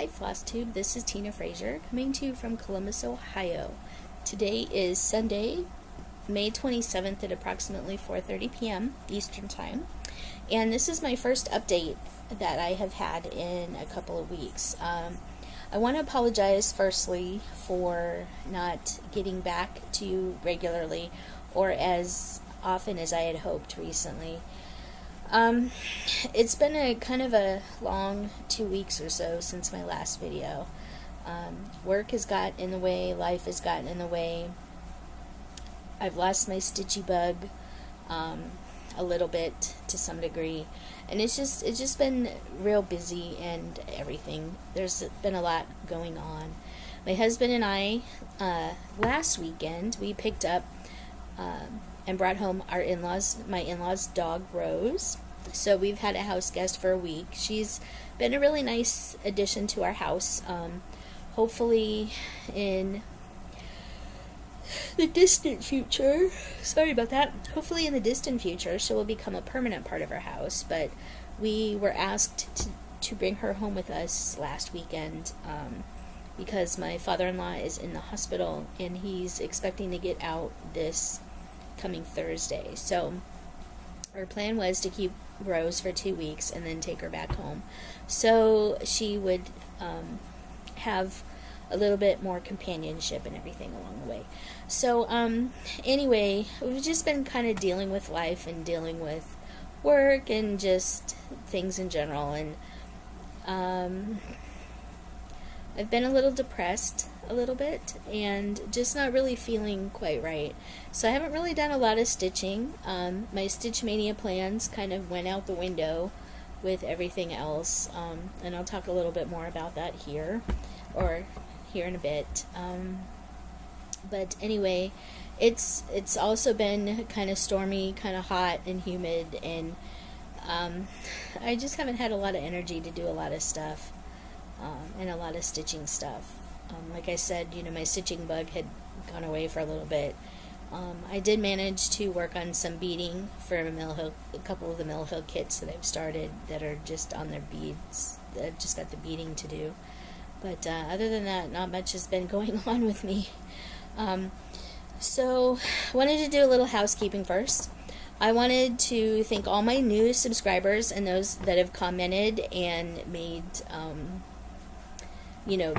Hi Flosstube, this is Tina Frazier coming to you from Columbus, Ohio. Today is Sunday, May 27th at approximately 4:30 p.m. Eastern Time, and this is my first update that I have had in a couple of weeks. I want to apologize firstly for not getting back to you regularly or as often as I had hoped recently. It's been a kind of a long 2 weeks or so since my last video. Work has got in the way, life has gotten in the way. I've lost my stitchy bug a little bit to some degree, and it's just been real busy and everything. There's been a lot going on. My husband and I last weekend we picked up and brought home my in-laws' dog Rose. So we've had a house guest for a week. She's been a really nice addition to our house. Hopefully in the distant future, sorry about that, hopefully in the distant future she will become a permanent part of our house, but we were asked to bring her home with us last weekend because my father-in-law is in the hospital and he's expecting to get out this coming Thursday. So our plan was to keep Rose for 2 weeks and then take her back home so she would have a little bit more companionship and everything along the way. So anyway, we've just been kind of dealing with life and dealing with work and just things in general, and I've been a little depressed a little bit and just not really feeling quite right. So I haven't really done a lot of stitching. My Stitch Mania plans kind of went out the window with everything else, and I'll talk a little bit more about that here in a bit. But anyway, it's also been kind of stormy, kind of hot and humid, and I just haven't had a lot of energy to do a lot of stuff and a lot of stitching stuff. Like I said, my stitching bug had gone away for a little bit. I did manage to work on some beading for a couple of the Mill Hill kits that I've started that are just on their beads. I've just got the beading to do. But other than that, not much has been going on with me. So I wanted to do a little housekeeping first. I wanted to thank all my new subscribers and those that have commented and made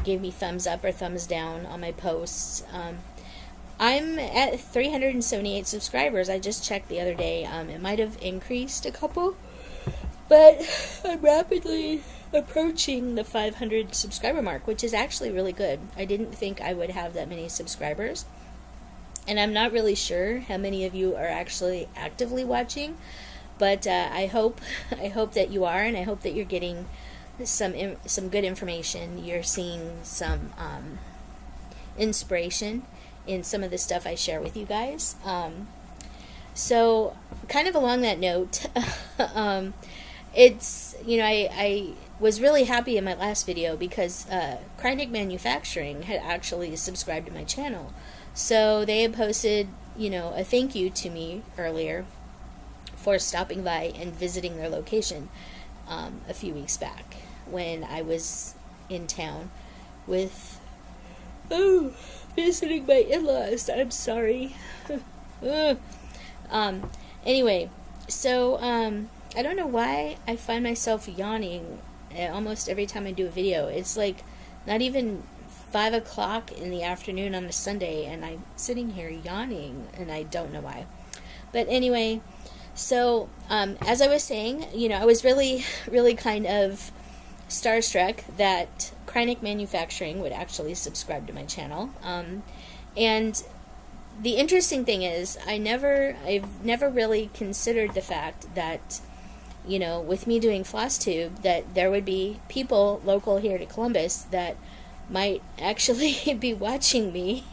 gave me thumbs up or thumbs down on my posts. I'm at 378 subscribers. I just checked the other day. It might have increased a couple, but I'm rapidly approaching the 500 subscriber mark, which is actually really good. I didn't think I would have that many subscribers, and I'm not really sure how many of you are actually actively watching, but I hope that you are, and I hope that you're getting some good information. You're seeing some inspiration in some of the stuff I share with you guys. So kind of along that note, it's, I was really happy in my last video because Krynic Manufacturing had actually subscribed to my channel. So they had posted, a thank you to me earlier for stopping by and visiting their location a few weeks back when I was in town with, visiting my in-laws. I'm sorry. Anyway, so I don't know why I find myself yawning almost every time I do a video. It's like not even 5 o'clock in the afternoon on a Sunday, and I'm sitting here yawning, and I don't know why. But anyway, so as I was saying, I was really, really kind of starstruck that Krynic Manufacturing would actually subscribe to my channel. And the interesting thing is, I've never really considered the fact that, with me doing Flosstube, that there would be people local here to Columbus that might actually be watching me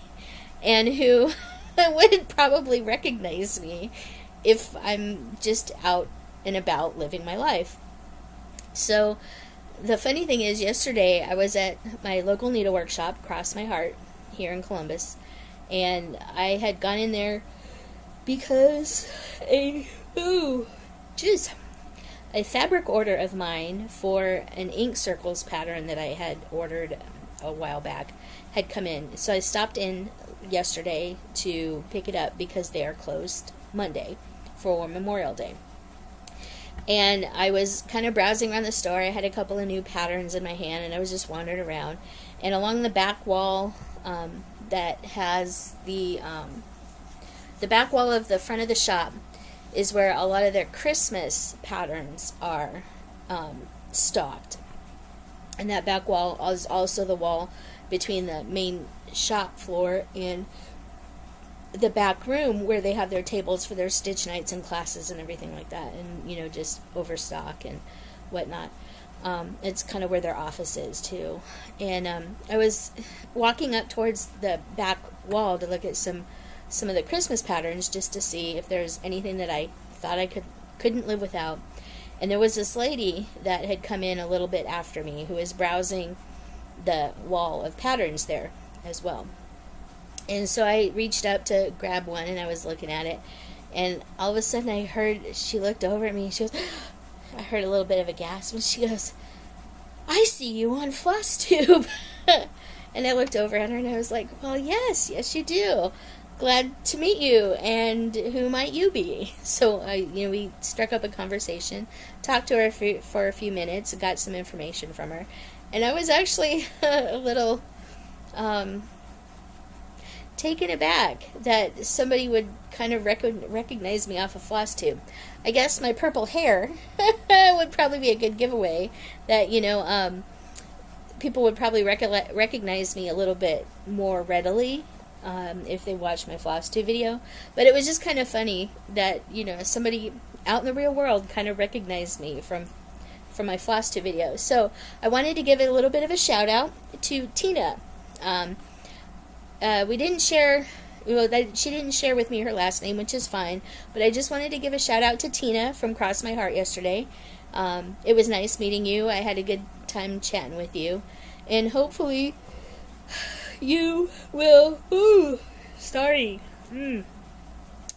and who would probably recognize me if I'm just out and about living my life. So the funny thing is, yesterday I was at my local needle workshop, Cross My Heart, here in Columbus, and I had gone in there because a fabric order of mine for an ink circles pattern that I had ordered a while back had come in. So I stopped in yesterday to pick it up because they are closed Monday for Memorial Day. And I was kind of browsing around the store. I had a couple of new patterns in my hand, and I was just wandering around. And along the back wall that has the back wall of the front of the shop is where a lot of their Christmas patterns are stocked. And that back wall is also the wall between the main shop floor and the back room where they have their tables for their stitch nights and classes and everything like that, and you know, just overstock and whatnot. It's kind of where their office is too. And I was walking up towards the back wall to look at some of the Christmas patterns just to see if there's anything that I thought I couldn't live without. And there was this lady that had come in a little bit after me who was browsing the wall of patterns there as well. And so I reached up to grab one, and I was looking at it, and all of a sudden I heard, she looked over at me, and she goes, I heard a little bit of a gasp, and she goes, I see you on Flosstube. And I looked over at her, and I was like, well, yes you do. Glad to meet you, and who might you be? So we struck up a conversation, talked to her for a few minutes, got some information from her, and I was actually a little taken aback that somebody would kind of recognize me off of Flosstube. I guess my purple hair would probably be a good giveaway that, people would probably recognize me a little bit more readily if they watched my Flosstube video. But it was just kind of funny that, somebody out in the real world kind of recognized me from my Flosstube video. So I wanted to give it a little bit of a shout out to Tina. We didn't share, she didn't share with me her last name, which is fine, but I just wanted to give a shout out to Tina from Cross My Heart yesterday. It was nice meeting you. I had a good time chatting with you, and hopefully you will,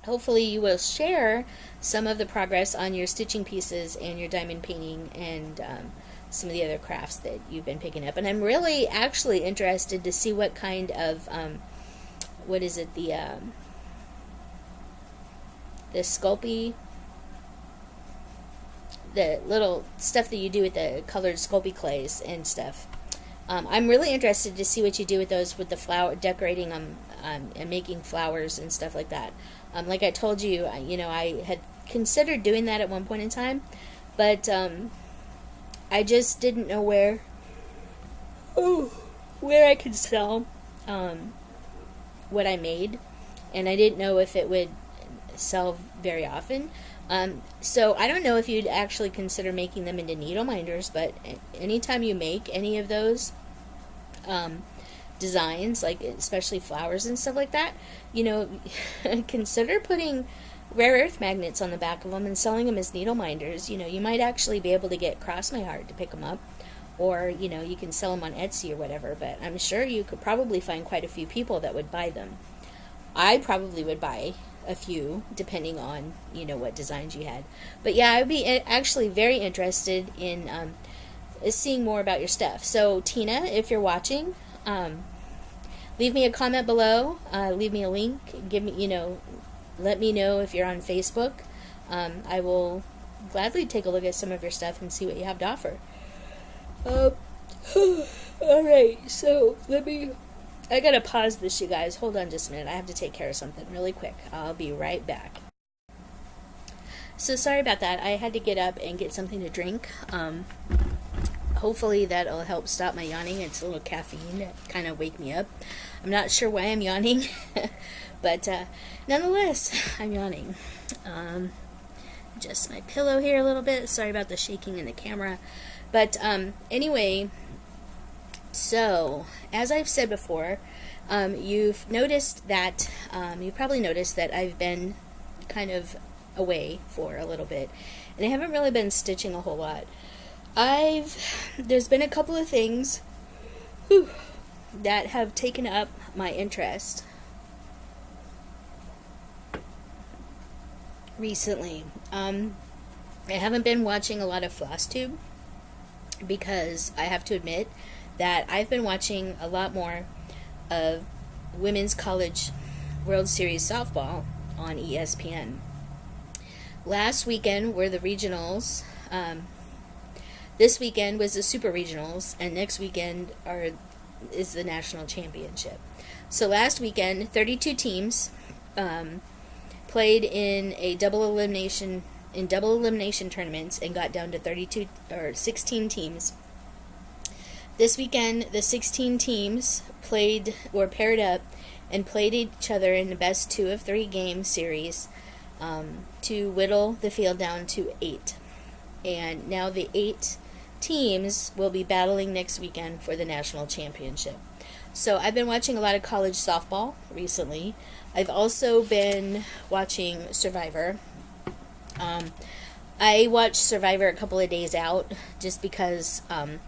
hopefully you will share some of the progress on your stitching pieces and your diamond painting and some of the other crafts that you've been picking up. And I'm really actually interested to see what kind of what is it, the Sculpey, the little stuff that you do with the colored Sculpey clays and stuff. I'm really interested to see what you do with those, with the flower decorating and making flowers and stuff like that. Like I told you, I had considered doing that at one point in time, but I just didn't know where I could sell what I made, and I didn't know if it would sell very often. So I don't know if you'd actually consider making them into needle minders, but anytime you make any of those designs, like especially flowers and stuff like that, consider putting rare earth magnets on the back of them and selling them as needle minders. You might actually be able to get Cross My Heart to pick them up, or you can sell them on Etsy or whatever, but I'm sure you could probably find quite a few people that would buy them. I probably would buy a few, depending on what designs you had. But yeah, I would be actually very interested in seeing more about your stuff. So Tina, if you're watching, leave me a comment below, leave me a link, give me, let me know if you're on Facebook. I will gladly take a look at some of your stuff and see what you have to offer. Alright, so I gotta pause this, you guys. Hold on just a minute. I have to take care of something really quick. I'll be right back. So sorry about that. I had to get up and get something to drink. Hopefully that'll help stop my yawning. It's a little caffeine to kind of wake me up. I'm not sure why I'm yawning, but nonetheless, I'm yawning. Just my pillow here a little bit. Sorry about the shaking in the camera. But anyway, so as I've said before, you've noticed that, you've probably noticed that I've been kind of away for a little bit, and I haven't really been stitching a whole lot. There's been a couple of things that have taken up my interest recently. I haven't been watching a lot of Flosstube because I have to admit that I've been watching a lot more of Women's College World Series softball on ESPN. Last weekend were the regionals. This weekend was the super regionals, and next weekend is the national championship. So last weekend, 32 teams played in double elimination tournaments and got down to 32 or 16 teams. This weekend, the 16 teams paired up and played each other in the best 2 of 3 game series to whittle the field down to 8. And now the 8 teams will be battling next weekend for the national championship. So I've been watching a lot of college softball recently. I've also been watching Survivor. I watch Survivor a couple of days out just because I'm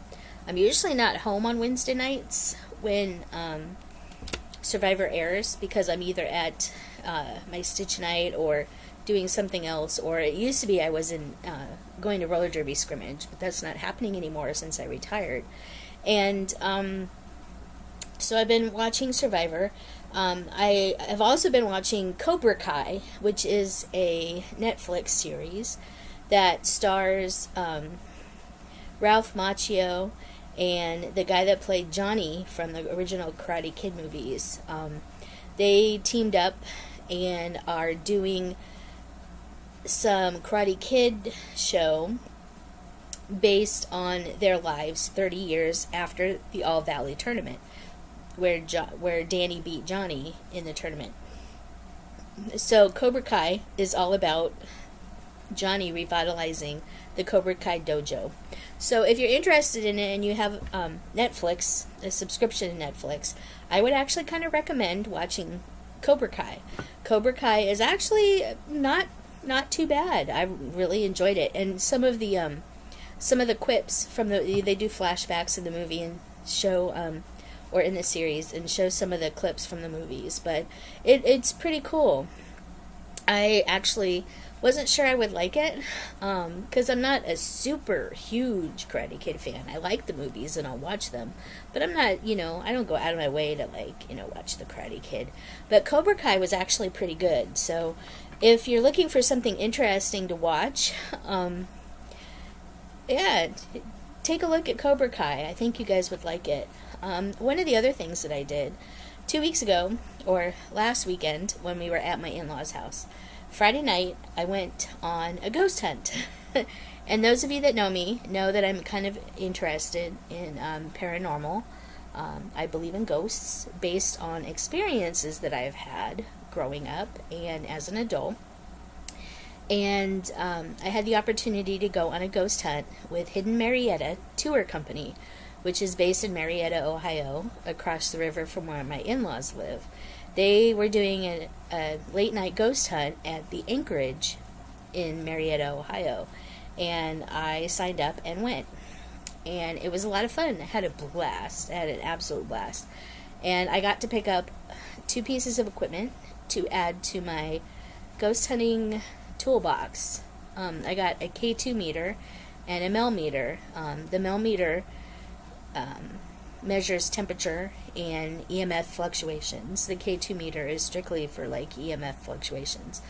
usually not home on Wednesday nights when Survivor airs, because I'm either at my Stitch night or doing something else, or it used to be I was going to roller derby scrimmage, but that's not happening anymore since I retired. And so I've been watching Survivor. I have also been watching Cobra Kai, which is a Netflix series that stars Ralph Macchio and the guy that played Johnny from the original Karate Kid movies. They teamed up and are doing some Karate Kid show based on their lives 30 years after the All Valley tournament, where Danny beat Johnny in the tournament. So Cobra Kai is all about Johnny revitalizing the Cobra Kai dojo. So if you're interested in it and you have Netflix, a subscription to Netflix, I would actually kind of recommend watching Cobra Kai. Cobra Kai is actually not too bad. I really enjoyed it, and some of the quips from they do flashbacks in the movie and show or in the series and show some of the clips from the movies, but it's pretty cool. I actually wasn't sure I would like it because I'm not a super huge Karate Kid fan. I like the movies and I'll watch them, but I'm not, I don't go out of my way to watch the Karate Kid. But Cobra Kai was actually pretty good. So if you're looking for something interesting to watch, take a look at Cobra Kai. I think you guys would like it. One of the other things that I did 2 weeks ago, or last weekend, when we were at my in-laws' house, Friday night, I went on a ghost hunt. And those of you that know me know that I'm kind of interested in paranormal. I believe in ghosts based on experiences that I've had growing up and as an adult. And I had the opportunity to go on a ghost hunt with Hidden Marietta Tour Company, which is based in Marietta, Ohio, across the river from where my in-laws live. They were doing a late-night ghost hunt at the Anchorage in Marietta, Ohio, and I signed up and went. And it was a lot of fun. I had a blast. I had an absolute blast. And I got to pick up 2 pieces of equipment to add to my ghost hunting toolbox. I got a K2 meter and a Mel meter. The Mel meter measures temperature and EMF fluctuations. The K2 meter is strictly for EMF fluctuations.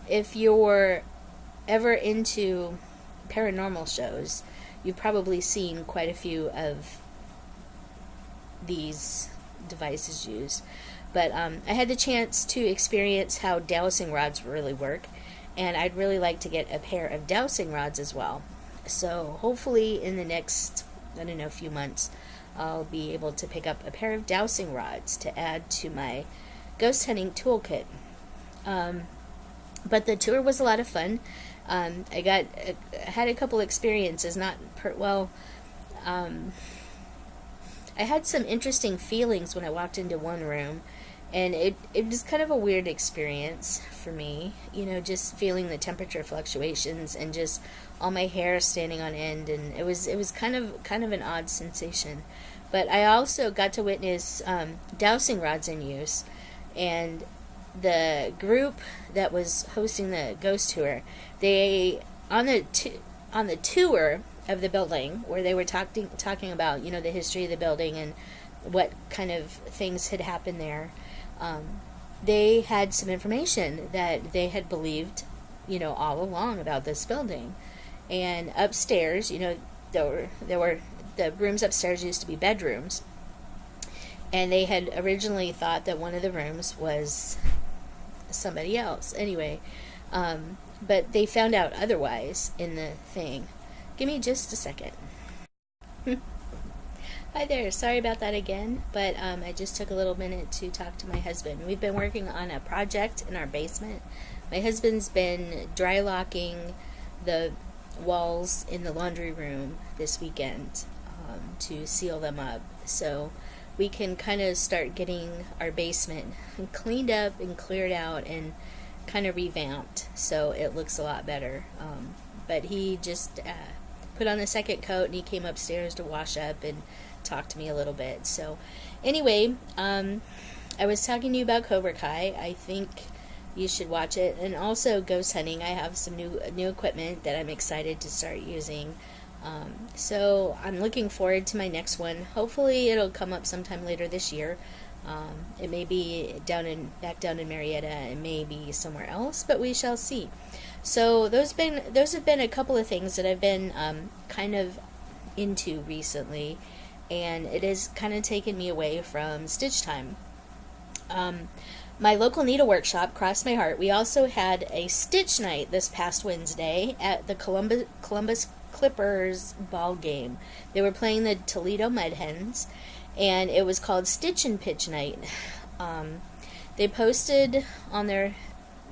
If you're ever into paranormal shows, you've probably seen quite a few of these devices used. But I had the chance to experience how dowsing rods really work, and I'd really like to get a pair of dowsing rods as well. So hopefully in the next, few months, I'll be able to pick up a pair of dowsing rods to add to my ghost hunting toolkit. But the tour was a lot of fun. I had a couple experiences. I had some interesting feelings when I walked into one room, and it was kind of a weird experience for me. Just feeling the temperature fluctuations and just all my hair standing on end, and it was kind of an odd sensation. But I also got to witness dowsing rods in use, and the group that was hosting the ghost tour, they on the tour of the building, where they were talking about, you know, the history of the building and what kind of things had happened there, they had some information that they had believed, you know, all along about this building. And upstairs, you know, there were the rooms upstairs used to be bedrooms, and they had originally thought that one of the rooms was somebody else. Anyway, but they found out otherwise in the thing. Give me just a second. Hi there, sorry about that again, but I just took a little minute to talk to my husband. We've been working on a project in our basement. My husband's been dry locking the walls in the laundry room this weekend to seal them up, so we can kind of start getting our basement cleaned up and cleared out and kind of revamped so it looks a lot better. But he just put on the second coat and he came upstairs to wash up and talk to me a little bit. So anyway, I was talking to you about Cobra Kai. I think you should watch it, and also ghost hunting. I have some new equipment that I'm excited to start using. So I'm looking forward to my next one. Hopefully it'll come up sometime later this year. It may be back down in Marietta. It may be somewhere else, but we shall see. So those have been a couple of things that I've been kind of into recently, and it has kind of taken me away from stitch time. My local needle workshop crossed my heart. We also had a stitch night this past Wednesday at the Columbus Clippers ball game. They were playing the Toledo Mud Hens, and it was called Stitch and Pitch Night. They posted on their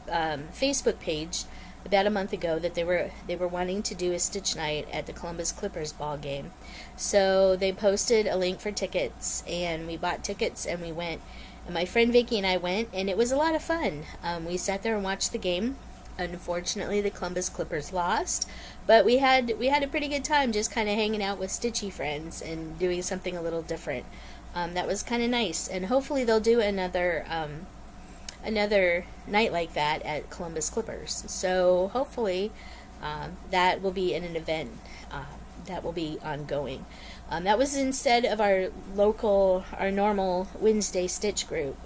Facebook page about a month ago that they were wanting to do a stitch night at the Columbus Clippers ball game. So they posted a link for tickets, and we bought tickets and we went. And my friend Vicky and I went, and it was a lot of fun. We sat there and watched the game. Unfortunately, the Columbus Clippers lost, but we had a pretty good time just kind of hanging out with stitchy friends and doing something a little different. That was kind of nice, and hopefully they'll do another night like that at Columbus Clippers. So hopefully that will be an event that will be ongoing. That was instead of our normal Wednesday stitch group.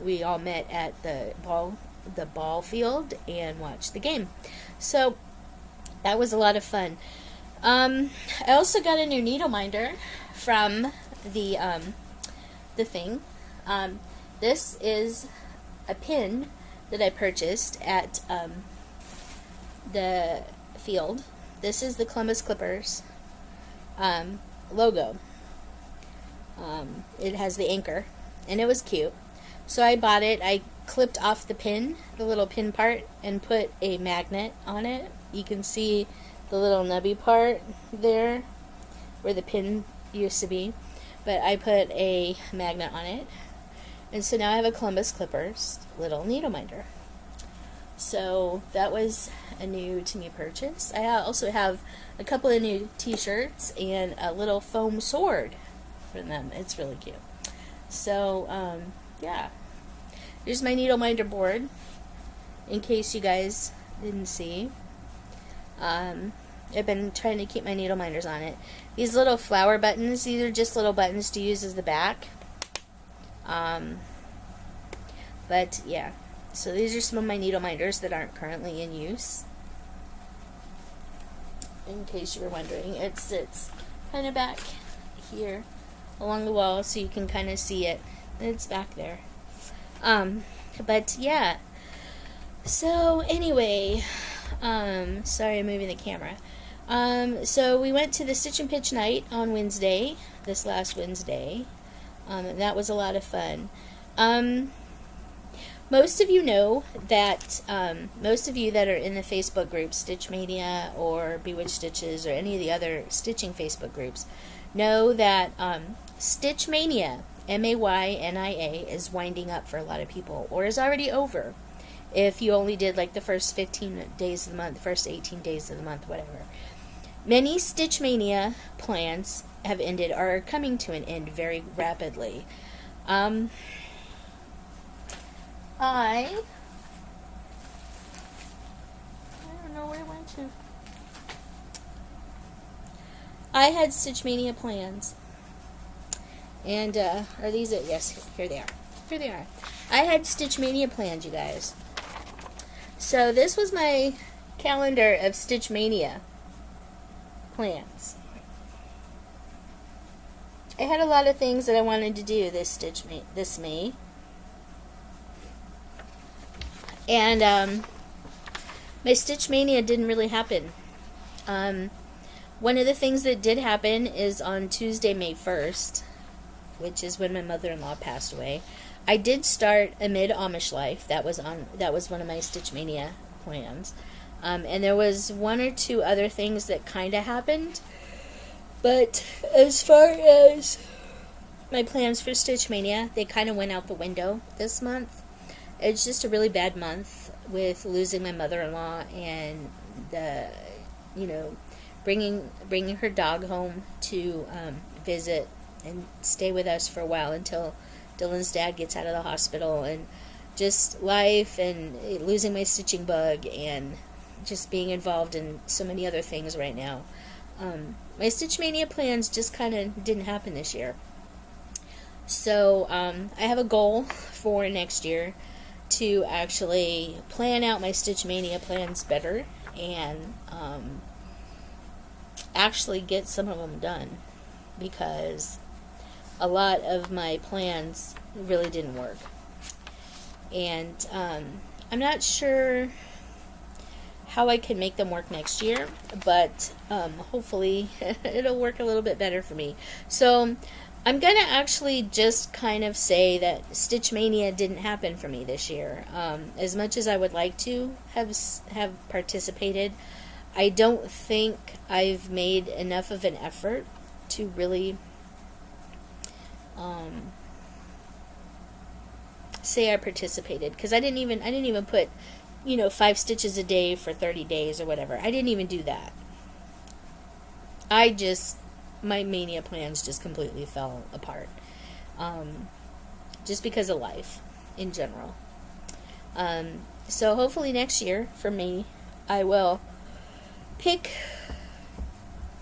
We all met at the ball field and watched the game. So that was a lot of fun. I also got a new needle minder from the thing. This is a pin that I purchased at the field. This is the Columbus Clippers logo. It has the anchor, and it was cute. So I bought it. I clipped off the pin, the little pin part, and put a magnet on it. You can see the little nubby part there where the pin used to be, but I put a magnet on it, and so now I have a Columbus Clippers little needle minder. So that was a new to me purchase. I also have a couple of new t-shirts and a little foam sword for them. It's really cute. So yeah, here's my needle minder board in case you guys didn't see. I've been trying to keep my needle minders on it. These little flower buttons, these are just little buttons to use as the back. But yeah, so these are some of my needle minders that aren't currently in use. In case you were wondering, it sits kind of back here along the wall so you can kind of see it. It's back there. But yeah, so anyway, sorry I'm moving the camera. So we went to the Stitch and Pitch night on Wednesday, this last Wednesday. And that was a lot of fun. Most of you know that, most of you that are in the Facebook group, Stitch Maynia or Bewitched Stitches or any of the other stitching Facebook groups, know that Stitch Maynia, Maynia, is winding up for a lot of people, or is already over if you only did like the first 15 days of the month, first 18 days of the month, whatever. Many Stitch Maynia plans have ended or are coming to an end very rapidly. I don't know where it went to. I had Stitch Maynia plans. And, are these it? Yes, here they are. Here they are. I had Stitch Maynia plans, you guys. So this was my calendar of Stitch Maynia plans. I had a lot of things that I wanted to do this May. And, my Stitch Maynia didn't really happen. One of the things that did happen is on Tuesday, May 1st, which is when my mother-in-law passed away. I did start Amid Amish Life. That was one of my Stitch Maynia plans. And there was one or two other things that kind of happened. But as far as my plans for Stitch Maynia, they kind of went out the window this month. It's just a really bad month with losing my mother-in-law and bringing her dog home to visit and stay with us for a while until Dylan's dad gets out of the hospital, and just life and losing my stitching bug and just being involved in so many other things right now. My Stitch Maynia plans just kind of didn't happen this year. So I have a goal for next year to actually plan out my Stitch Maynia plans better and actually get some of them done, because a lot of my plans really didn't work. And I'm not sure how I can make them work next year, but hopefully it'll work a little bit better for me. So I'm going to actually just kind of say that Stitch Maynia didn't happen for me this year. As much as I would like to have participated, I don't think I've made enough of an effort to really say I participated, because I didn't even put 5 stitches a day for 30 days or whatever. I didn't even do that. My Mania plans just completely fell apart. Just because of life in general. So hopefully next year, for me, I will pick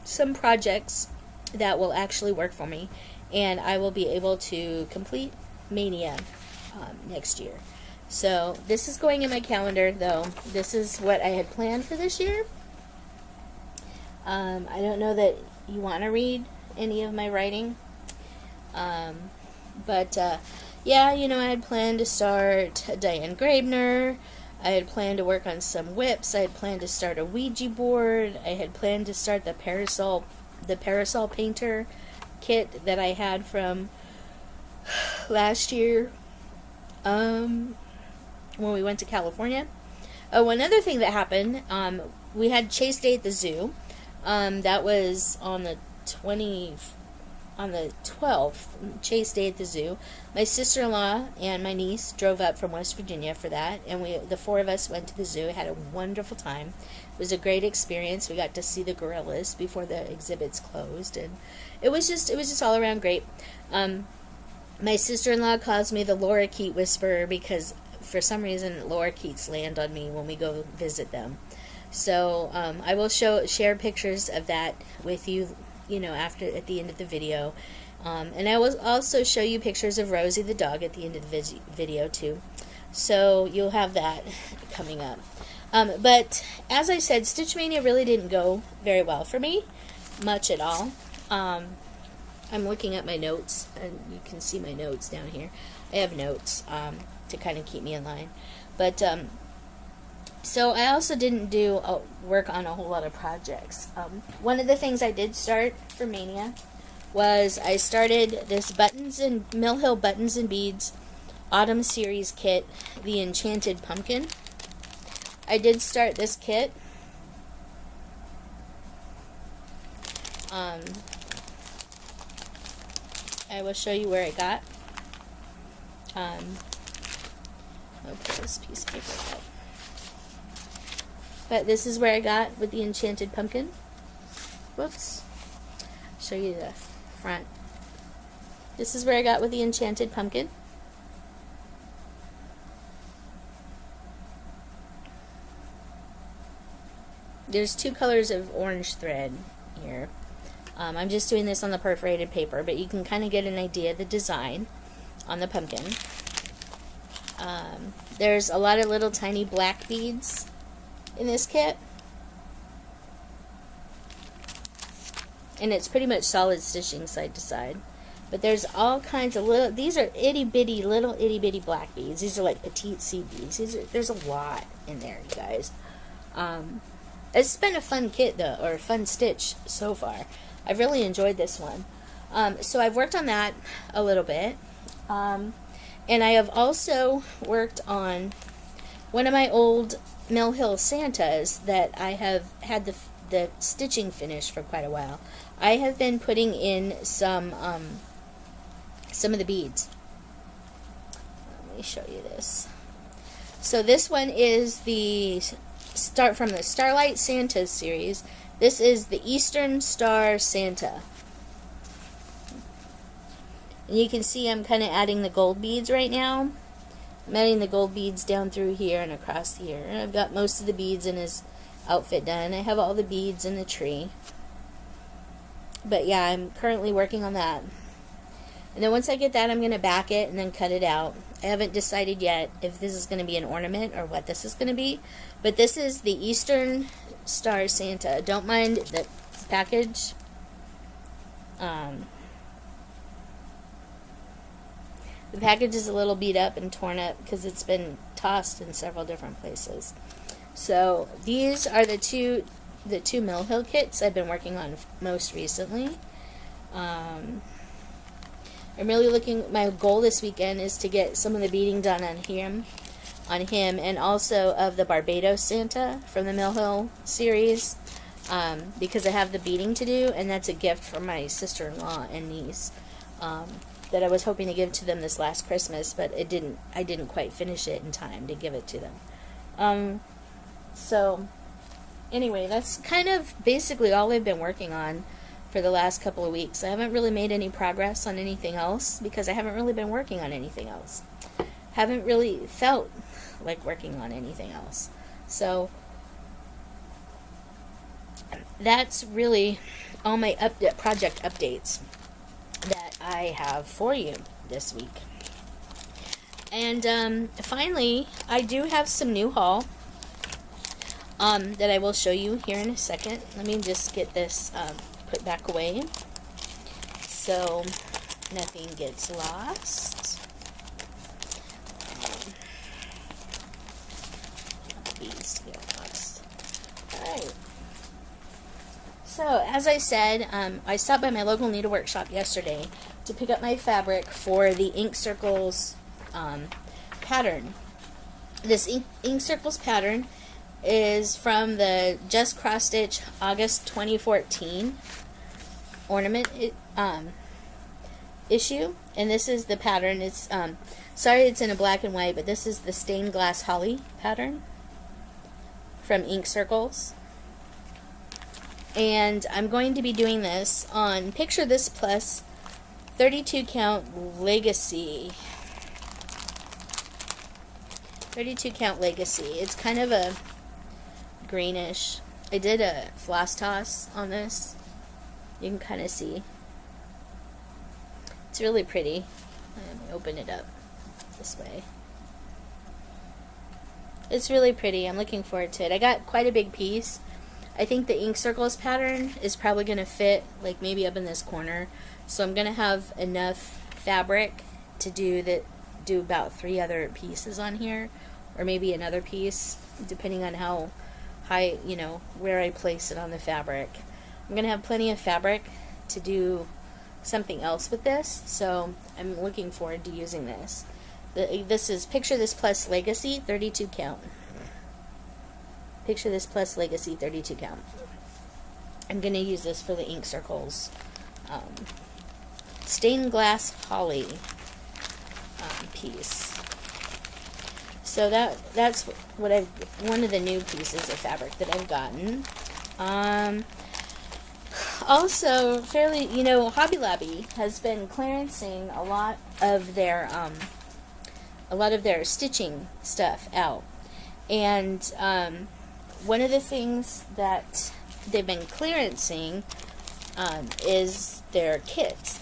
some projects that will actually work for me, and I will be able to complete Mania next year. So this is going in my calendar, though. This is what I had planned for this year. I don't know that you want to read any of my writing. But yeah, I had planned to start a Diane Grabner. I had planned to work on some whips. I had planned to start a Ouija board. I had planned to start the parasol painter kit that I had from last year when we went to California. One other thing that happened, we had Chase Day at the zoo. That was on the 12th, Chase Day at the zoo. My sister-in-law and my niece drove up from West Virginia for that, and the 4 of us went to the zoo. Had a wonderful time. It was a great experience. We got to see the gorillas before the exhibits closed, and it was just all around great. My sister-in-law calls me the lorikeet whisperer, because for some reason lorikeets land on me when we go visit them. So I will share pictures of that with you, at the end of the video. And I will also show you pictures of Rosie the dog at the end of the video too. So you'll have that coming up. But as I said, Stitch Maynia really didn't go very well for me, much at all. I'm looking at my notes, and you can see my notes down here. I have notes to kind of keep me in line. But so I also didn't do work on a whole lot of projects. One of the things I did start for Mania was I started this Mill Hill Buttons and Beads Autumn Series kit, the Enchanted Pumpkin. I did start this kit. I will show you where I got. I'll put this piece of paper up. But this is where I got with the Enchanted Pumpkin. Whoops. Show you the front. This is where I got with the Enchanted Pumpkin. There's 2 colors of orange thread here. I'm just doing this on the perforated paper, but you can kind of get an idea of the design on the pumpkin. There's a lot of little tiny black beads in this kit. And it's pretty much solid stitching side to side. But there's all kinds of little, these are itty bitty, little itty bitty black beads. These are like petite seed beads. There's a lot in there, you guys. It's been a fun kit though, or a fun stitch so far. I've really enjoyed this one. So I've worked on that a little bit. And I have also worked on one of my old Mill Hill Santas that I have had the stitching finished for quite a while. I have been putting in some of the beads. Let me show you this. So this one is the from the Starlight Santa series. This is the Eastern Star Santa. And you can see I'm kind of adding the gold beads right now. I'm adding the gold beads down through here and across here. And I've got most of the beads in his outfit done. I have all the beads in the tree. But yeah, I'm currently working on that. And then once I get that, I'm going to back it and then cut it out. I haven't decided yet if this is going to be an ornament or what this is going to be. But this is the Eastern Star Santa. Don't mind the package. The package is a little beat up and torn up because it's been tossed in several different places. So these are the two Mill Hill kits I've been working on most recently. I'm really looking, my goal this weekend is to get some of the beading done on him, and also of the Barbados Santa from the Mill Hill series, because I have the beading to do, and that's a gift from my sister-in-law and niece, that I was hoping to give to them this last Christmas, but I didn't quite finish it in time to give it to them. So anyway, that's kind of basically all I've been working on for the last couple of weeks. I haven't really made any progress on anything else because I haven't really been working on anything else. Haven't really felt like working on anything else. So that's really all my project updates that I have for you this week. And finally, I do have some new haul that I will show you here in a second. Let me just get this put back away so nothing gets lost. These get lost. Alright. So, as I said, I stopped by my local needlework shop yesterday to pick up my fabric for the Ink Circles pattern. This Ink Circles pattern is from the Just Cross Stitch August 2014 ornament issue, and this is the pattern. It's sorry it's in a black and white, but this is the Stained Glass Holly pattern from Ink Circles, and I'm going to be doing this on Picture This Plus 32 count Legacy. 32 count Legacy. It's kind of a greenish. I did a floss toss on this. You can kind of see. It's really pretty. Let me open it up this way. It's really pretty. I'm looking forward to it. I got quite a big piece. I think the Ink Circles pattern is probably going to fit like maybe up in this corner. So I'm going to have enough fabric to do about 3 other pieces on here, or maybe another piece depending on how high, where I place it on the fabric. I'm going to have plenty of fabric to do something else with this, so I'm looking forward to using this. This is Picture This Plus Legacy 32 count. Picture This Plus Legacy 32 count. I'm going to use this for the Ink Circles Stained Glass Holly piece. So that's what one of the new pieces of fabric that I've gotten. Also, fairly, Hobby Lobby has been clearancing a lot of their stitching stuff out, and one of the things that they've been clearancing is their kits.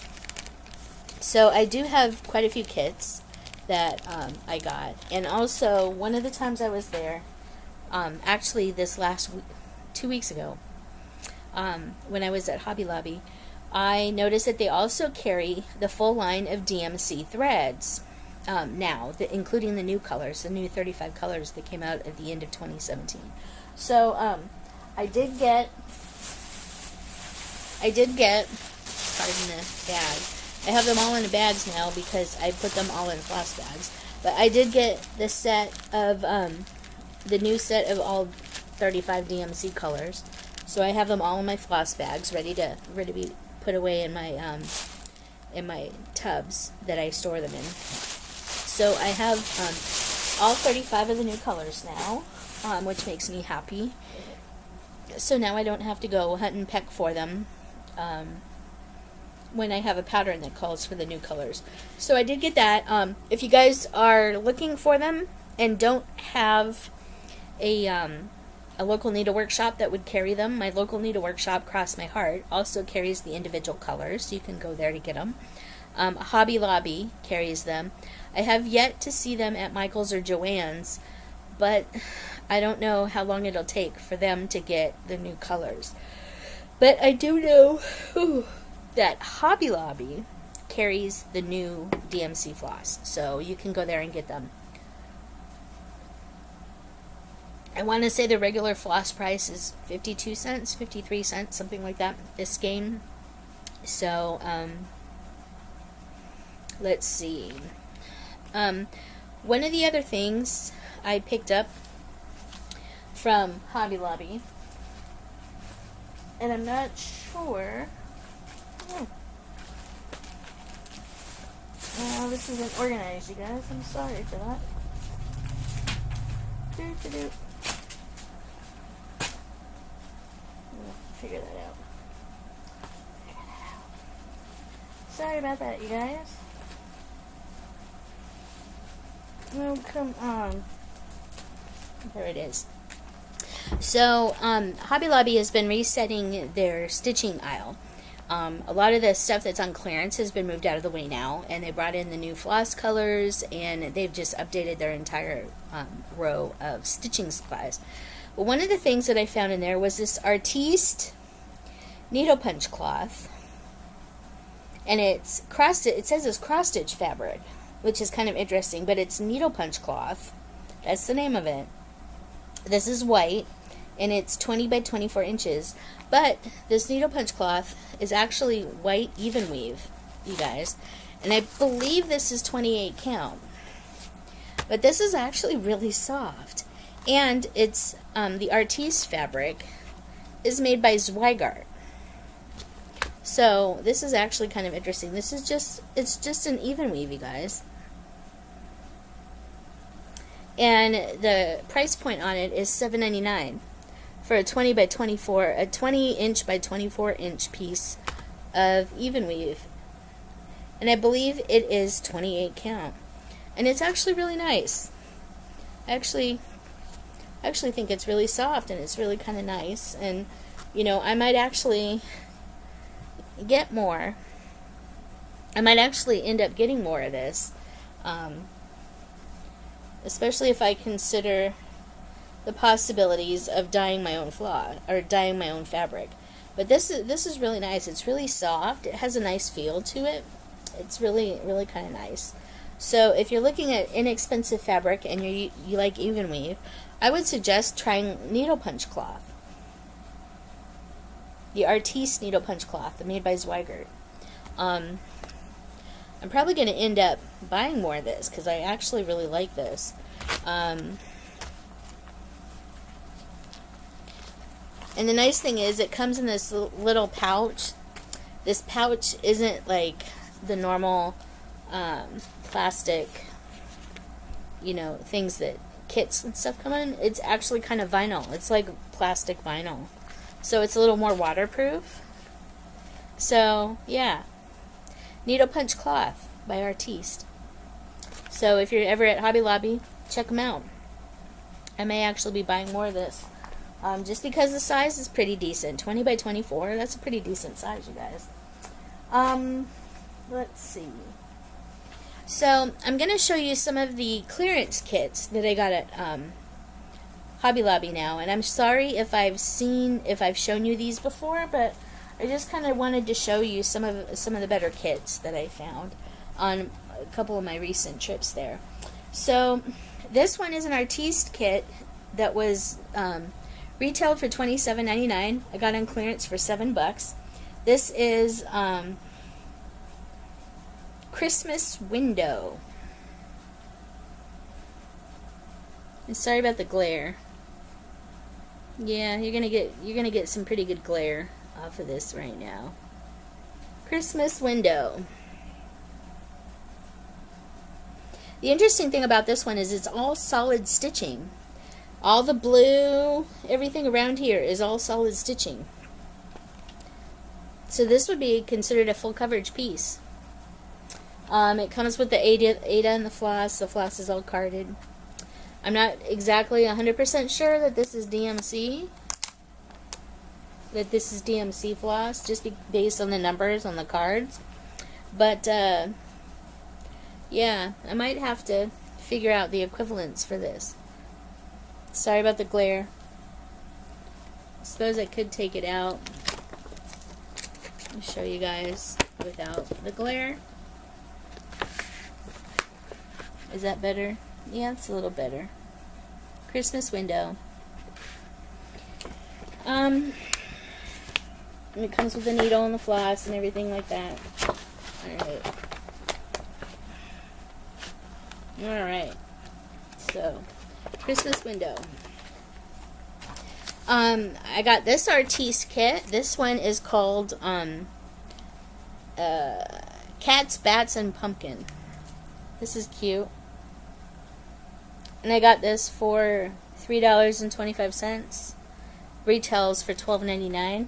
So I do have quite a few kits that I got. And also, one of the times I was there, actually this last 2 weeks ago, when I was at Hobby Lobby, I noticed that they also carry the full line of DMC threads now, including the new colors, the new 35 colors that came out at the end of 2017. So I did get, pardon the bag, I have them all in the bags now because I put them all in floss bags. But I did get the set of, the new set of all 35 DMC colors. So I have them all in my floss bags, ready to be put away in my tubs that I store them in. So I have all 35 of the new colors now, which makes me happy. So now I don't have to go hunt and peck for them when I have a pattern that calls for the new colors. So I did get that. If you guys are looking for them and don't have a local needlework shop that would carry them, my local needlework shop, Cross My Heart, also carries the individual colors, so you can go there to get them. Hobby Lobby carries them. I have yet to see them at Michael's or Joannes, but I don't know how long it'll take for them to get the new colors. But I do know that Hobby Lobby carries the new DMC floss, so you can go there and get them. I want to say the regular floss price is 52 cents, 53 cents, something like that this game. So, let's see. One of the other things I picked up from Hobby Lobby, and I'm not sure. This isn't organized, you guys. I'm sorry for that. Figure that out. Sorry about that, you guys. Oh, come on. There it is. So, Hobby Lobby has been resetting their stitching aisle. A lot of the stuff that's on clearance has been moved out of the way now, and they brought in the new floss colors, and they've just updated their entire row of stitching supplies. But one of the things that I found in there was this Artiste needle punch cloth, and it's it says it's cross stitch fabric, which is kind of interesting, but it's needle punch cloth. That's the name of it. This is white, and it's 20 by 24 inches. But this needle punch cloth is actually white even weave, you guys. And I believe this is 28 count. But this is actually really soft. And it's the Artiste fabric is made by Zweigart. So this is actually kind of interesting. This is it's just an even weave, you guys. And the price point on it is $7.99 for a 20 by 24, a 20 inch by 24 inch piece of even weave. And I believe it is 28 count. And it's actually really nice. I actually think it's really soft, and it's really kind of nice. And, you know, I might actually get more. I might actually end up getting more of this. Especially if I consider the possibilities of dyeing my own floss or dyeing my own fabric. But this is really nice. It's really soft. It has a nice feel to it. It's really kind of nice. So if you're looking at inexpensive fabric and you like even weave, I would suggest trying needle punch cloth. The Artiste needle punch cloth, made by Zweigart. I'm probably going to end up buying more of this because I actually really like this. And the nice thing is it comes in this little pouch. This pouch isn't like the normal plastic, you know, things that kits and stuff come in. It's actually kind of vinyl. It's like plastic vinyl. So it's a little more waterproof. So, yeah. Needle punch cloth by Artiste. So if you're ever at Hobby Lobby, check them out. I may actually be buying more of this. just because the size is pretty decent. 20 by 24, that's a pretty decent size, you guys. Let's see. So, I'm going to show you some of the clearance kits that I got at Hobby Lobby now. And I'm sorry if I've shown you these before, but I just kind of wanted to show you some of the better kits that I found on a couple of my recent trips there. So, this one is an artiste kit that was retailed for $27.99. I got on clearance for $7. This is Christmas Window. And sorry about the glare. Yeah, you're gonna get some pretty good glare off of this right now. Christmas Window. The interesting thing about this one is it's all solid stitching. All the blue, everything around here is all solid stitching. So this would be considered a full coverage piece. It comes with the Ada and the floss. The floss is all carded. I'm not exactly 100% sure that this is DMC. That this is DMC floss, just based on the numbers on the cards. But, yeah, I might have to figure out the equivalents for this. Sorry about the glare. I suppose I could take it out and show you guys without the glare. Is that better? Yeah, it's a little better. Christmas Window. And it comes with the needle and the floss and everything like that. Alright. So, Christmas Window. I got this artiste kit. This one is called Cats, Bats, and Pumpkin. This is cute. And I got this for $3.25. Retails for $12.99.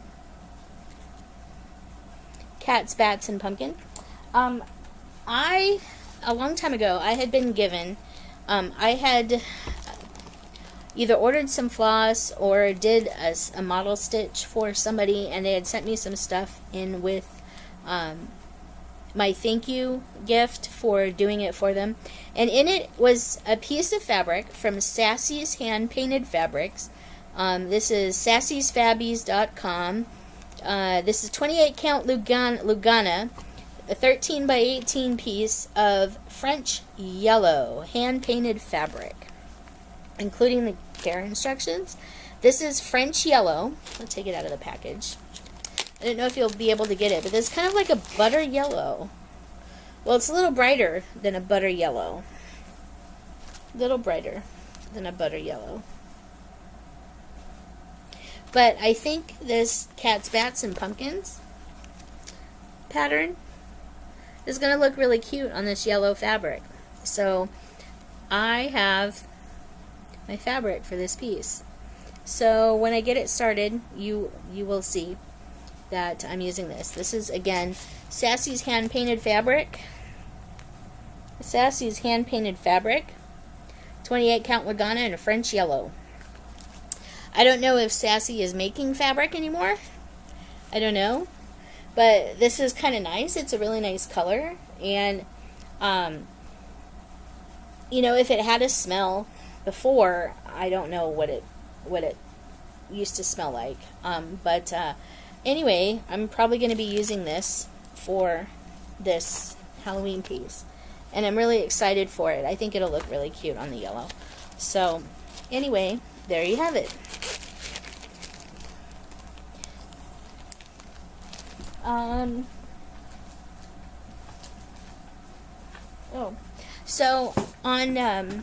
Cats, Bats, and Pumpkin. A long time ago, I had been given, I had either ordered some floss or did a model stitch for somebody, and they had sent me some stuff in with my thank you gift for doing it for them. And in it was a piece of fabric from Sassys Hand-Painted Fabrics. This is sassysfabbies.com. This is 28 count Lugana, a 13 by 18 piece of French yellow hand-painted fabric, including the care instructions. This is French yellow. I'll take it out of the package. I don't know if you'll be able to get it, but it's kind of like a butter yellow. Well, it's a little brighter than a butter yellow. A little brighter than a butter yellow. But I think this Cats, Bats, and Pumpkins pattern is going to look really cute on this yellow fabric. So I have my fabric for this piece. So when I get it started, you will see that I'm using this. This is, again, Sassys Hand-Painted Fabric. Sassys Hand-Painted Fabric. 28 count Lugana in a French yellow. I don't know if Sassy is making fabric anymore. I don't know. But this is kind of nice. It's a really nice color. And, you know, if it had a smell before, I don't know what it used to smell like. But anyway, I'm probably going to be using this for this Halloween piece. And I'm really excited for it. I think it'll look really cute on the yellow. So, anyway, there you have it. So on a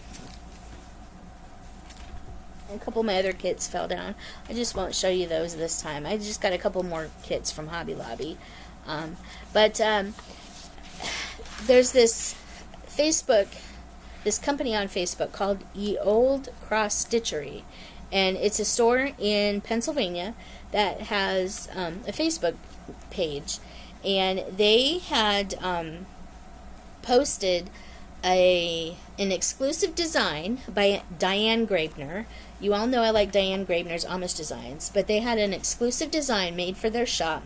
couple of my other kits fell down. I just won't show you those this time. I just got a couple more kits from Hobby Lobby. There's this company on Facebook called Olde Stitchery, and it's a store in Pennsylvania that has a Facebook page, and they had posted an exclusive design by Diane Graebner You all know I like Diane Graebner's Amish designs, but they had an exclusive design made for their shop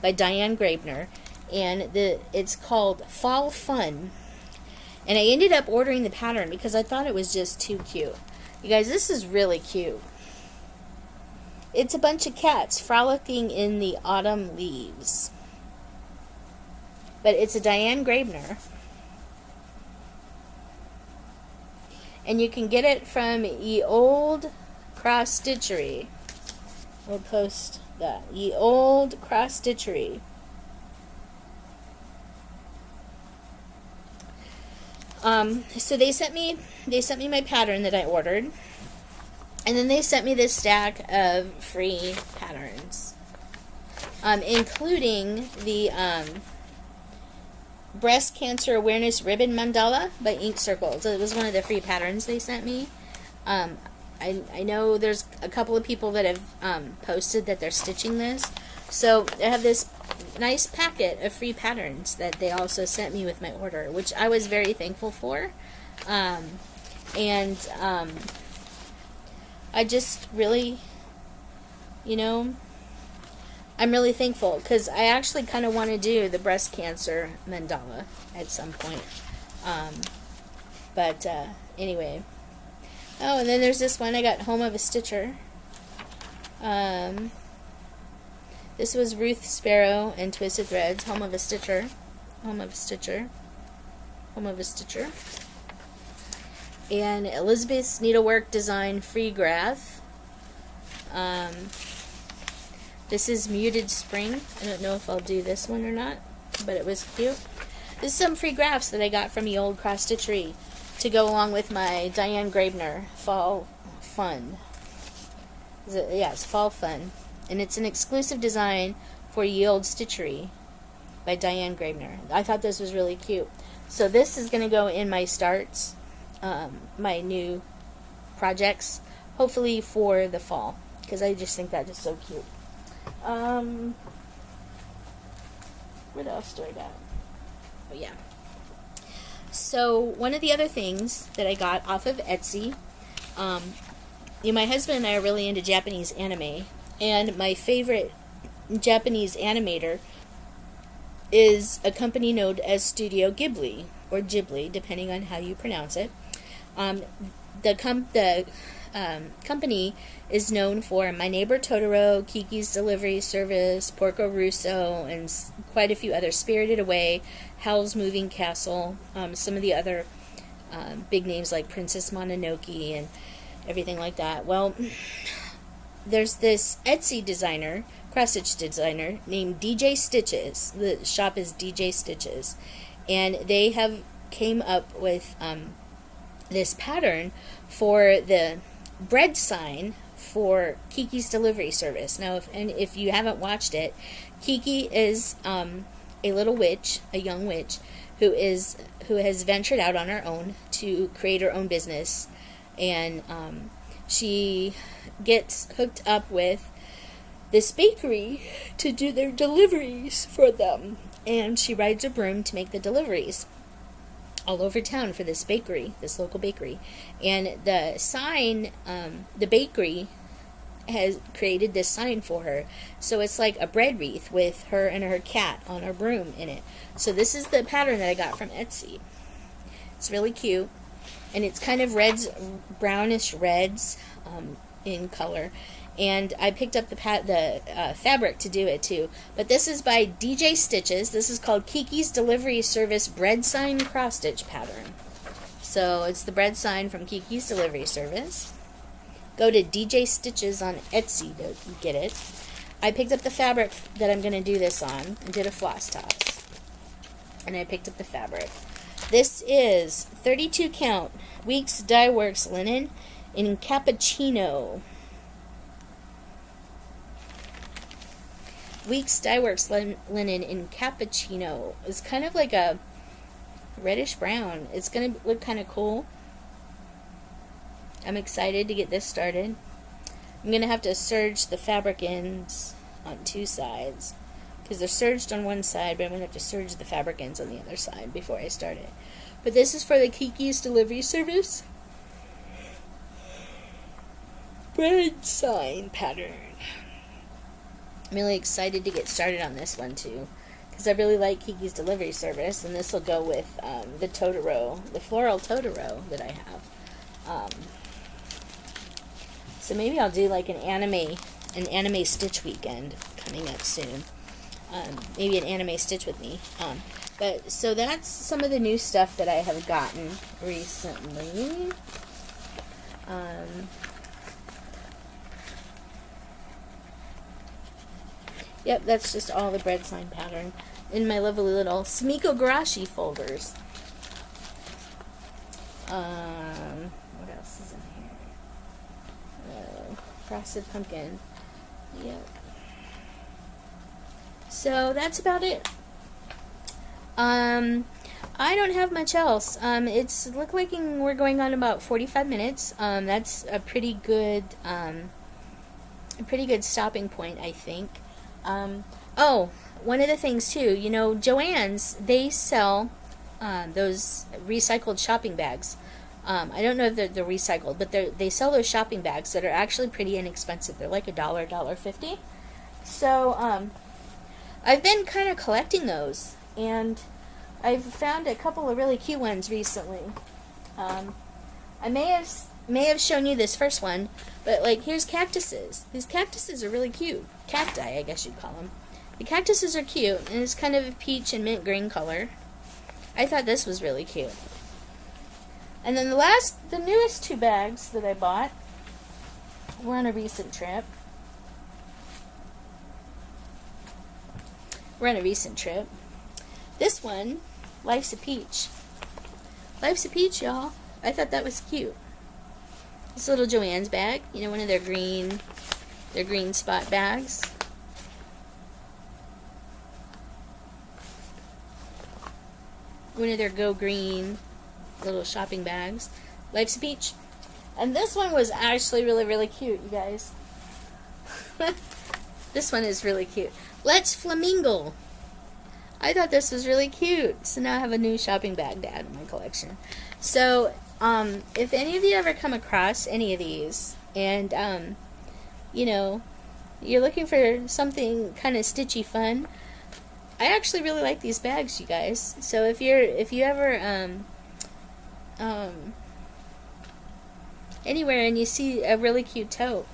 by Diane Graebner, and it's called Fall Fun. And I ended up ordering the pattern because I thought it was just too cute. You guys, this is really cute. It's a bunch of cats frolicking in the autumn leaves. But it's a Diane Graebner. And you can get it from Ye Olde Cross Stitchery. We'll post that. Ye Olde Cross Stitchery. So they sent me my pattern that I ordered, and then they sent me this stack of free patterns, including the Breast Cancer Awareness Ribbon Mandala by Ink Circles. It was one of the free patterns they sent me. I know there's a couple of people that have posted that they're stitching this, so I have this nice packet of free patterns that they also sent me with my order, which I was very thankful for. I just really, I'm really thankful because I actually kind of want to do the breast cancer mandala at some point. Anyway. Oh, and then there's this one I got, Home of a Stitcher. This was Ruth Sparrow and Twisted Threads, Home of a Stitcher. Home of a Stitcher. Home of a Stitcher. And Elizabeth's Needlework Design Free Graph. This is Muted Spring. I don't know if I'll do this one or not, but it was cute. This is some free graphs that I got from the old Cross Stitchery to go along with my Diane Graebner Fall Fun. It's Fall Fun. And it's an exclusive design for Ye Olde Stitchery by Diane Graebner. I thought this was really cute. So this is going to go in my starts, my new projects, hopefully for the fall, because I just think that is so cute. What else do I got? Oh, yeah. So one of the other things that I got off of Etsy, my husband and I are really into Japanese anime, and my favorite Japanese animator is a company known as Studio Ghibli, or Ghibli, depending on how you pronounce it. The company is known for My Neighbor Totoro, Kiki's Delivery Service, Porco Rosso, and quite a few others. Spirited Away, Howl's Moving Castle, some of the other big names like Princess Mononoke and everything like that. Well, there's this Etsy designer, cross-stitch designer, named DJ Stitches. The shop is DJ Stitches. And they have came up with this pattern for the bread sign for Kiki's Delivery Service. Now, if you haven't watched it, Kiki is a little witch, a young witch, who has ventured out on her own to create her own business, and she gets hooked up with this bakery to do their deliveries for them, and she rides a broom to make the deliveries all over town for this bakery, this local bakery. And the sign, the bakery has created this sign for her. So it's like a bread wreath with her and her cat on her broom in it. So this is the pattern that I got from Etsy. It's really cute. And it's kind of reds, brownish reds in color. And I picked up the fabric to do it too. But this is by DJ Stitches. This is called Kiki's Delivery Service Bread Sign Cross Stitch Pattern. So it's the bread sign from Kiki's Delivery Service. Go to DJ Stitches on Etsy to get it. I picked up the fabric that I'm going to do this on and did a floss toss. And I picked up the fabric. This is 32 count Weeks Dye Works linen in cappuccino. Weeks Dye Works linen in cappuccino. It's kind of like a reddish brown. It's going to look kind of cool. I'm excited to get this started. I'm going to have to serge the fabric ends on two sides, because they're serged on one side, but I'm going to have to serge the fabric ends on the other side before I start it. But this is for the Kiki's Delivery Service. bread sign pattern. I'm really excited to get started on this one too, because I really like Kiki's delivery service, and this will go with the Totoro, the floral Totoro that I have. So maybe I'll do like an anime stitch weekend coming up soon. Maybe an anime stitch with me. But so that's some of the new stuff that I have gotten recently. Yep, that's just all the bread sign pattern in my lovely little Sumiko Garashi folders. What else is in here? Frosted pumpkin. Yep. So that's about it. I don't have much else. It's looking we're going on about 45 minutes. That's a pretty good stopping point, I think. Oh, one of the things too, you know, Joannes, they sell those recycled shopping bags. I don't know if they're recycled, but they sell those shopping bags that are actually pretty inexpensive. They're like $1.50. So I've been kind of collecting those, and I've found a couple of really cute ones recently. I may have shown you this first one, but like here's cactuses. These cactuses are really cute. Cacti, I guess you'd call them. The cactuses are cute, and it's kind of a peach and mint green color. I thought this was really cute. And then the newest two bags that I bought were on a recent trip. This one, Life's a Peach. Life's a Peach, y'all. I thought that was cute. This little Joannes bag, you know, one of their green spot bags. One of their Go Green little shopping bags. Life's a Peach. And this one was actually really, really cute, you guys. This one is really cute. Let's Flamingo. I thought this was really cute. So now I have a new shopping bag to add to my collection. So, if any of you ever come across any of these, and, you know, you're looking for something kind of stitchy fun, I actually really like these bags, you guys. So if you ever, anywhere and you see a really cute tote,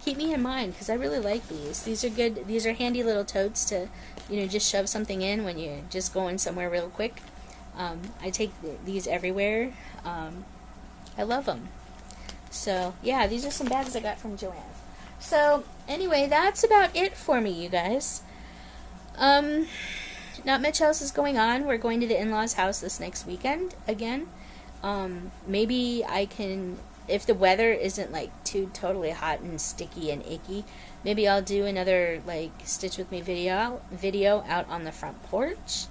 keep me in mind, because I really like these. These are good. These are handy little totes to, you know, just shove something in when you're just going somewhere real quick. I take these everywhere. I love them. So, yeah, these are some bags I got from Joannes. So, anyway, that's about it for me, you guys. Not much else is going on. We're going to the in-laws' house this next weekend again. Maybe I can, if the weather isn't like too totally hot and sticky and icky, maybe I'll do another like Stitch With Me video out on the front porch.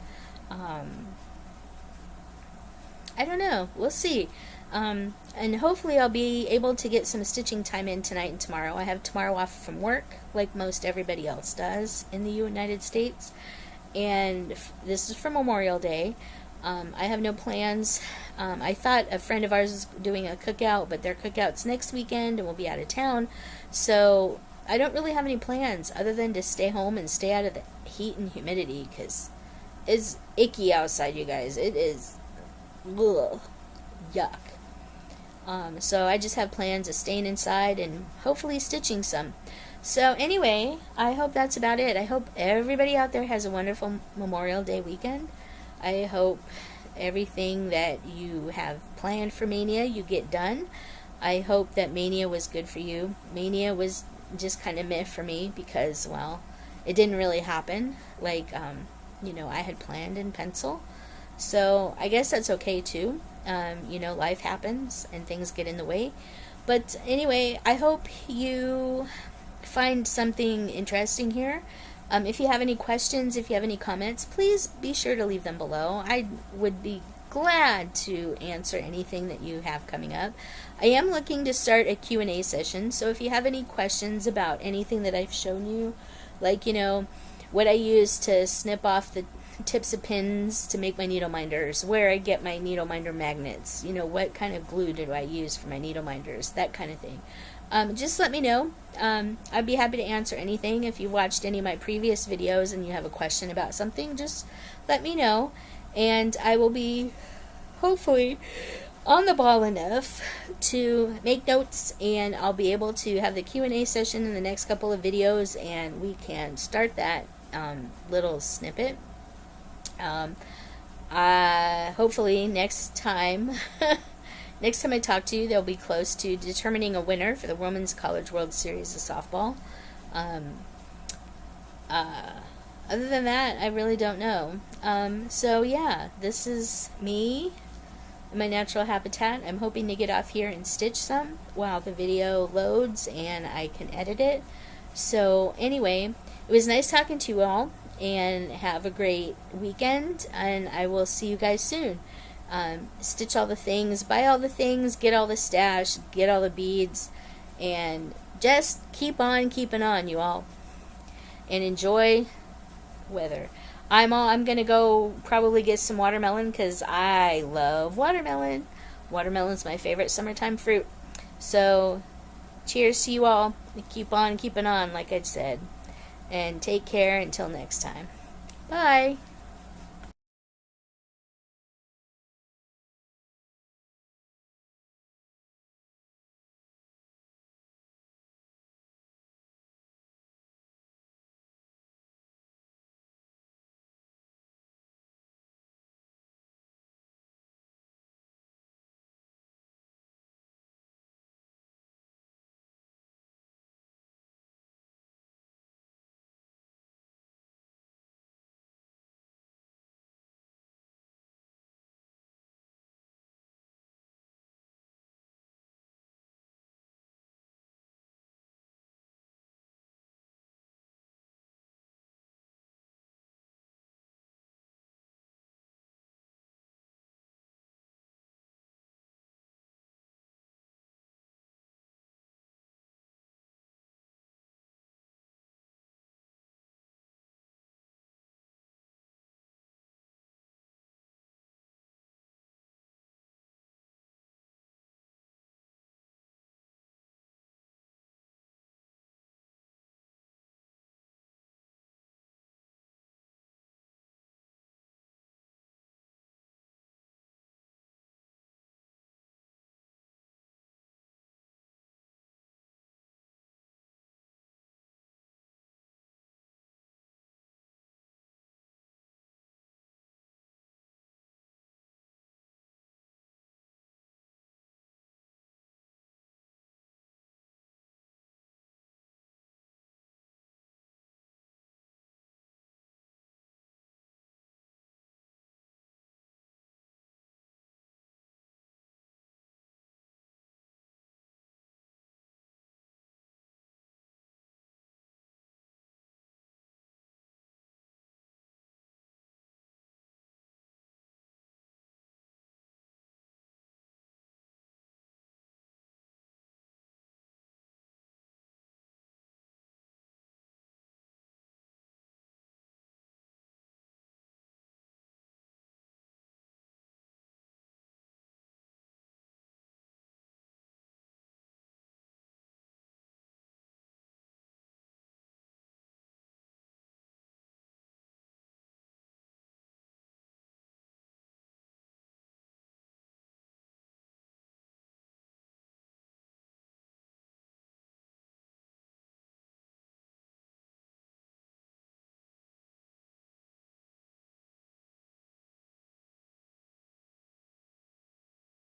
I don't know. We'll see. And hopefully I'll be able to get some stitching time in tonight and tomorrow. I have tomorrow off from work, like most everybody else does in the United States. And this is for Memorial Day. I have no plans. I thought a friend of ours was doing a cookout, but their cookout's next weekend and we'll be out of town. So I don't really have any plans other than to stay home and stay out of the heat and humidity, because it's icky outside, you guys. It is, ugh, yuck. So I just have plans of staying inside and hopefully stitching some. So anyway, I hope that's about it. I hope everybody out there has a wonderful Memorial Day weekend. I hope everything that you have planned for Mania you get done. I hope that Mania was good for you. Mania was just kind of meh for me because, well, it didn't really happen like, you know, I had planned in pencil. So I guess that's okay too. You know, life happens and things get in the way. But anyway, I hope you find something interesting here. If you have any questions, if you have any comments, please be sure to leave them below. I would be glad to answer anything that you have coming up. I am looking to start a Q&A session, so if you have any questions about anything that I've shown you, like, you know, what I use to snip off the tips of pins to make my needle minders, where I get my needle minder magnets, you know, what kind of glue do I use for my needle minders, that kind of thing. just let me know. I'd be happy to answer anything. If you watched any of my previous videos and you have a question about something, just let me know, and I will be hopefully on the ball enough to make notes, and I'll be able to have the Q&A session in the next couple of videos, and we can start that little snippet. Hopefully next time next time I talk to you, they'll be close to determining a winner for the Women's College World Series of softball. Other than that, I really don't know. So yeah, this is me in my natural habitat. I'm hoping to get off here and stitch some while the video loads and I can edit it. So anyway, it was nice talking to you all, and have a great weekend, and I will see you guys soon. Stitch all the things, buy all the things, get all the stash, get all the beads, and just keep on keeping on, you all, and enjoy weather. I'm gonna go probably get some watermelon because I love watermelon. Watermelon's my favorite summertime fruit. So cheers to you all. Keep on keeping on, like I said, and take care until next time. Bye.